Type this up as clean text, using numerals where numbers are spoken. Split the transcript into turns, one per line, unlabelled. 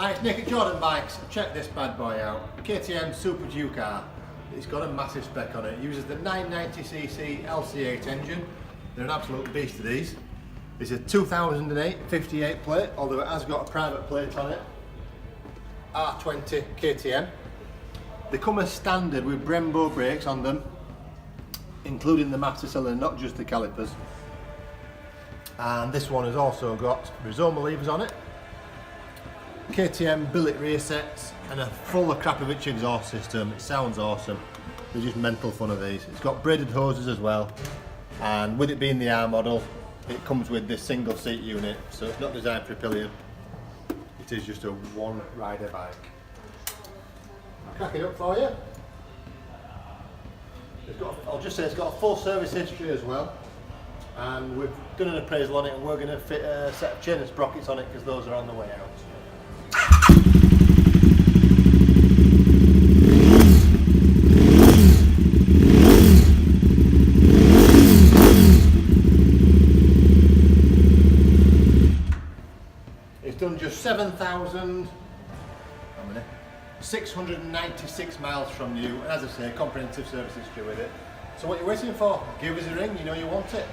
Hi, it's Nick at Jordan Bikes. Check this bad boy out. KTM SUPERDUKE R. It's got a massive spec on it. It uses the 990cc LC8 engine. They're an absolute beast of these. It's a 2008 58 plate, although it has got a private plate on it. R20 KTM. They come as standard with Brembo brakes on them, including the master cylinder, not just the calipers. And this one has also got Rizoma levers on it, KTM billet rear sets, and a full Akrapovic exhaust system. It sounds awesome. They're just mental fun of these. It's got braided hoses as well, and with it being the R model, it comes with this single seat unit, so it's not designed for a pillion. It is just a one rider bike. I'll crack it up for you. I'll just say it's got a full service history as well, and we've done an appraisal on it, and we're going to fit a set of chain and sprockets on it because those are on the way out. It's done just 7,696 miles from you, and as I say, comprehensive service history with it. So what are you waiting for? Give us a ring, you know you want it.